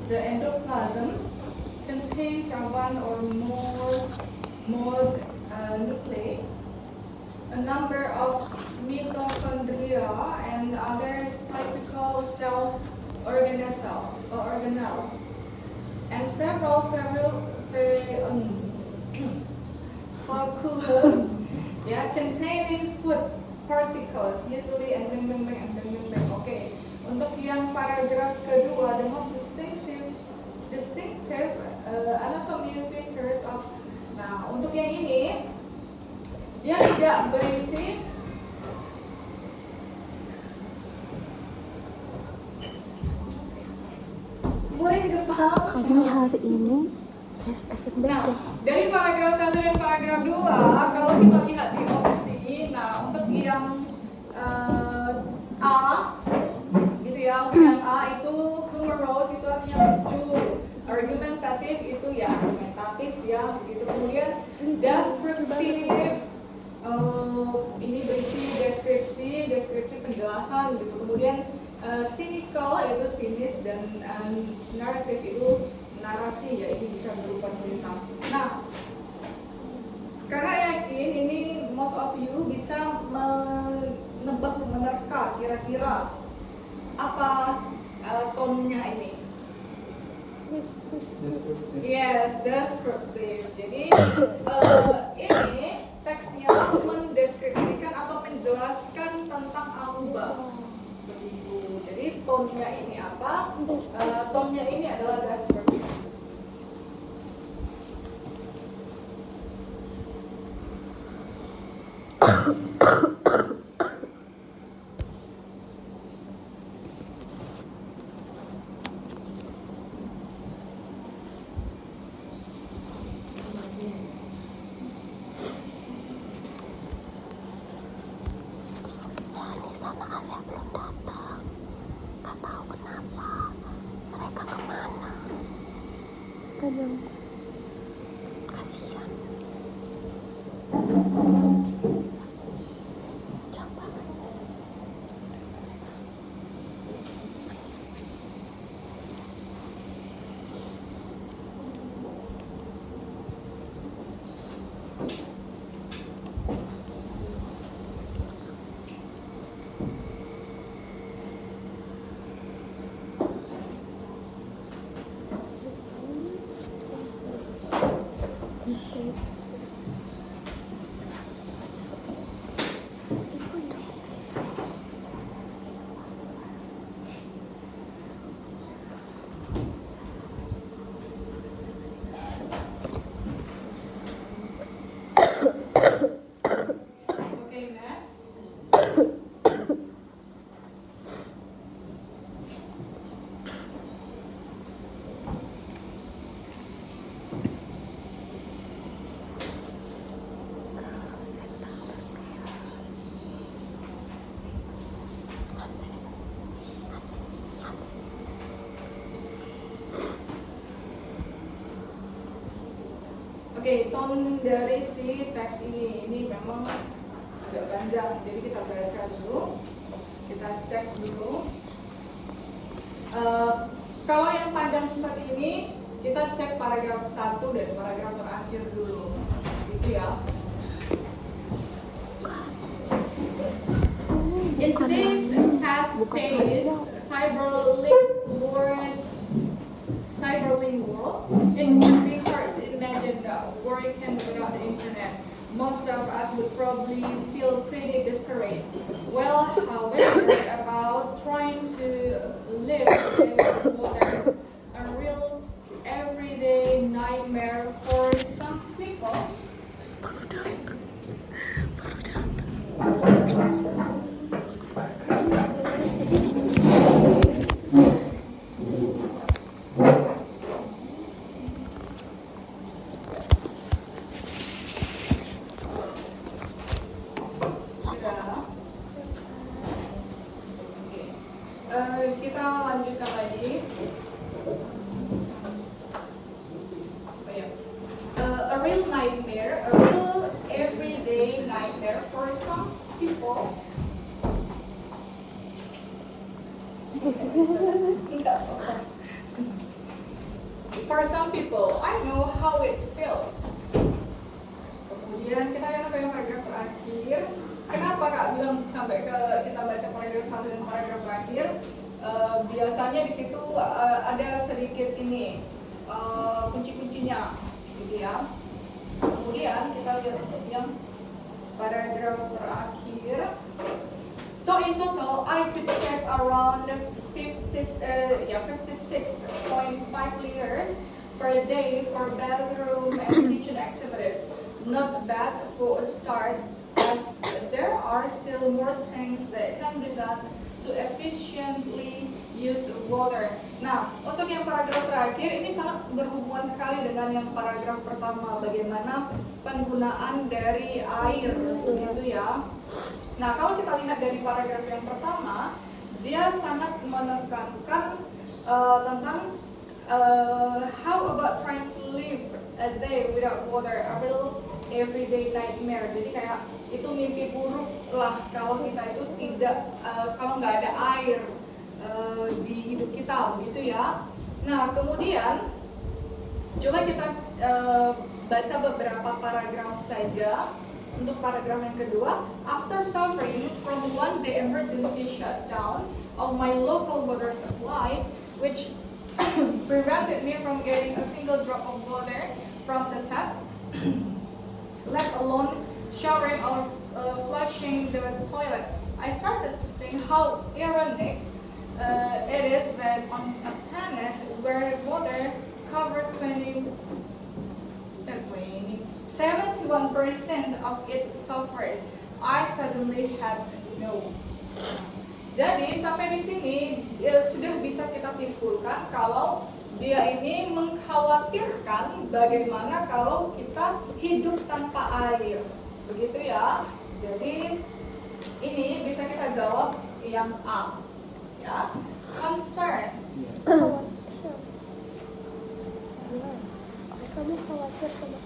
The endoplasm contains one or more nuclei, a number of mitochondria and other typical cell organelles, and several follicles containing food particles, usually and Okay. Untuk yang paragraf kedua, the most distinctive anatomy features of. Nah, untuk yang ini dia tidak berisi kami hari ini SSMB. Nah, dari paragraf 1 dan paragraf 2, kalau kita lihat di opsi, nah untuk yang A, gitu ya, untuk yang A itu humorous, itu artinya lucu, argumentatif itu ya argumentatif ya, begitu. Kemudian descriptive, ini berisi deskripsi penjelasan gitu. Kemudian cynical itu sinis, dan narrative itu narasi ya, ini bisa berupa cerita. Nah, karena yakin ini most of you bisa menerka kira-kira apa tone-nya ini. Yes, descriptive. Jadi ini teksnya mendeskripsikan atau menjelaskan tentang amuba. Begitu. Jadi tone-nya ini apa? Tone-nya ini adalah descriptive. Yani sama Alia belum datang. Gak tahu kenapa. Mereka kemana? Kadang kasihan. Jauh banget. Okay, next. Oke, tone dari si teks ini memang agak panjang, jadi kita baca dulu, kita cek dulu. Kalau yang panjang seperti ini, kita cek paragraf 1 dan paragraf terakhir dulu, gitu ya. In today's fast-paced cyberlink world, it would be hard to imagine that working without the internet. Most of us would probably feel pretty discouraged. Well, however, about trying to live in modern, a real everyday nightmare for some people. Kita lanjutkan lagi. A real nightmare, a real everyday nightmare for some people. for some people, I know how it feels. Kemudian kita lihat ke paragraf terakhir. Kenapa Kak bilang sampai ke kita baca paragraf 1 dan paragraf terakhir? Biasanya di situ ada sedikit ini kunci-kuncinya, gitu ya. Kemudian kita lihat untuk yang paragraf terakhir. So in total, I could save around 56.5 liters per day for bathroom and kitchen activities. Not bad for a start, as there are still more things that can be done to efficiently use water. Nah, untuk yang paragraf terakhir ini sangat berhubungan sekali dengan yang paragraf pertama, bagaimana penggunaan dari air, gitu ya. Nah, kalau kita lihat dari paragraf yang pertama, dia sangat menekankan tentang how about trying to live a day without water, a real everyday nightmare. Jadi kayak itu mimpi buruk lah kalau kita itu kalau nggak ada air di hidup kita, gitu ya. Nah, kemudian coba kita baca beberapa paragraf saja. Untuk paragraf yang kedua, after suffering from one day emergency shutdown of my local water supply, which prevented me from getting a single drop of water from the tap, let alone showering or flushing the toilet, I started to think how ironic it is that on a planet where water covers 71% of its surface, I suddenly had no. Jadi sampai di sini sudah bisa kita simpulkan kalau dia ini mengkhawatirkan bagaimana kalau kita hidup tanpa air, begitu ya. Jadi ini bisa kita jawab yang A, ya. Concern. Kamu khawatir sama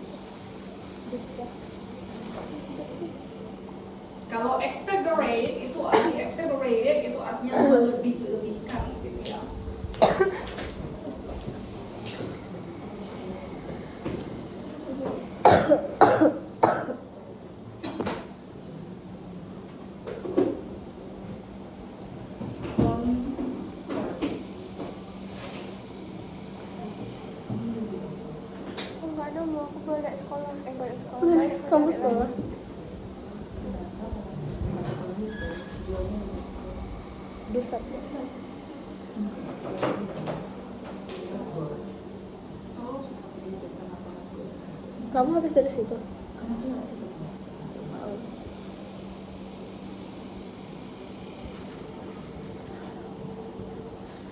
Kalau exaggerate itu artinya melebih-lebihkan, gitu ya. Kamu sekolah? Dusat. Kamu habis dari situ?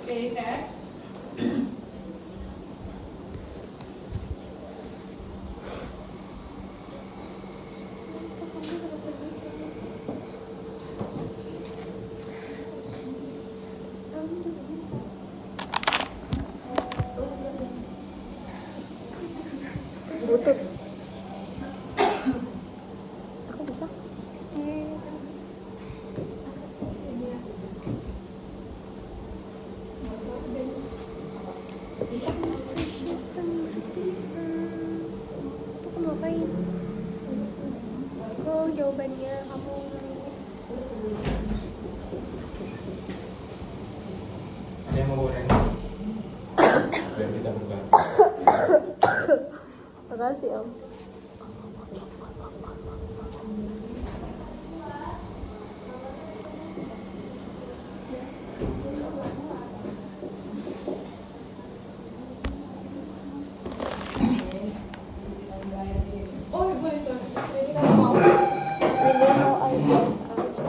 Okay, next. Butut. Aku bisa. Bisa. Aku ngapain? Oh, jawabannya kamu. Ada yang mau goreng? Biar kita buka. Makasih Om. Oh, boleh, sorry. Jadi kamu mau? Ini mau air biasa aja.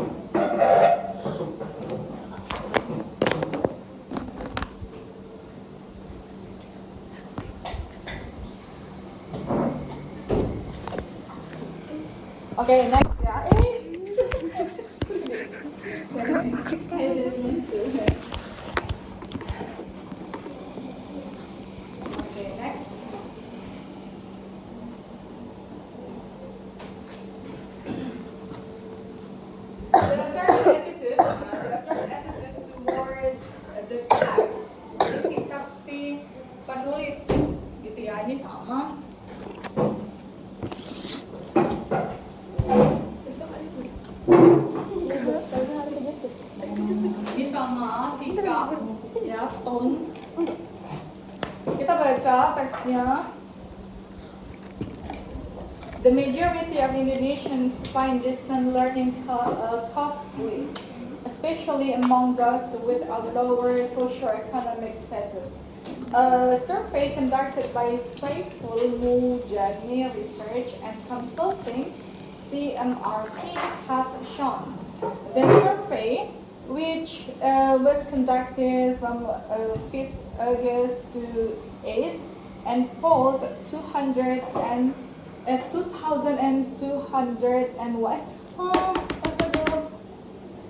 Oke, next ya. Oke, next. The attitude towards the text. Sikap si penulis ya, ini sama. Ini sama sikap, ya, tone. Kita baca teksnya. The majority of Indonesians find distance learning costly, especially among those with a lower socioeconomic status. A survey conducted by Saiful Mujani Research and Consulting (CMRC) has shown the survey, which was conducted from 5th August to 8th and polled 2,200 and what?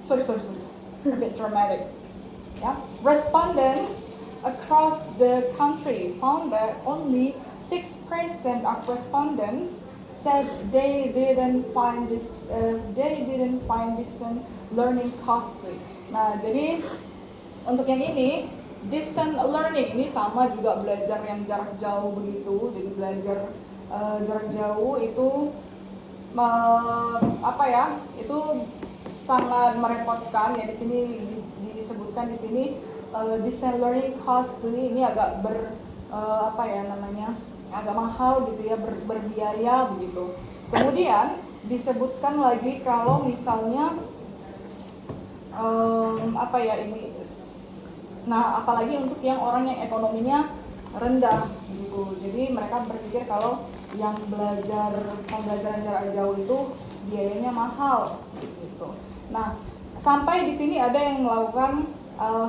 Sorry. A bit dramatic. Yeah. Respondents across the country found that only 6% of respondents said they didn't find distance learning costly. Nah, jadi untuk yang ini distance learning ini sama juga belajar yang jarak jauh begitu. Jadi belajar jarak jauh itu itu sangat merepotkan ya. Di sini disebutkan di sini distance learning costly ini agak agak mahal gitu ya, berbiaya begitu. Kemudian disebutkan lagi kalau misalnya apalagi untuk yang orang yang ekonominya rendah gitu. Jadi mereka berpikir kalau yang pembelajaran jarak jauh itu biayanya mahal gitu. Nah, sampai di sini ada yang melakukan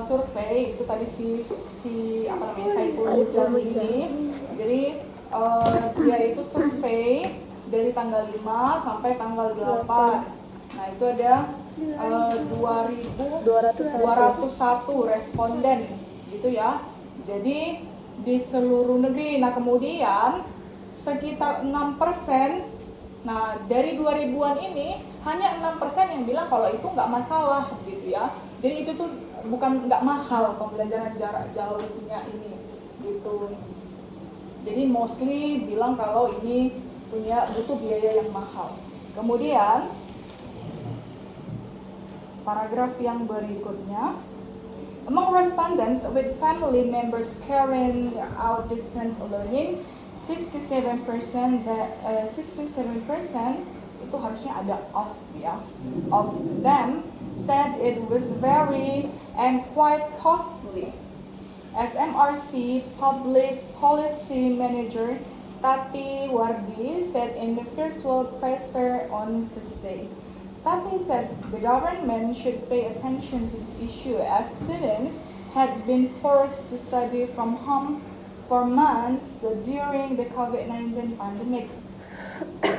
survei itu tadi Saiful Mujani ini. Jadi dia itu survei dari tanggal 5 sampai tanggal 8. Nah, itu ada 2.201 responden gitu ya. Jadi di seluruh negeri. Nah, kemudian sekitar 6%, nah dari 2000-an ini hanya 6% yang bilang kalau itu nggak masalah gitu ya. Jadi itu tuh bukan nggak mahal pembelajaran jarak jauhnya ini gitu. Jadi mostly bilang kalau ini butuh biaya yang mahal. Kemudian paragraf yang berikutnya, among respondents with family members carrying out distance learning, 67% itu harusnya ada of ya. Of them said it was very and quite costly. SMRC Public Policy Manager Tati Wardi said in the virtual presser on Tuesday. Tati said the government should pay attention to this issue as students had been forced to study from home for months during the COVID-19 pandemic.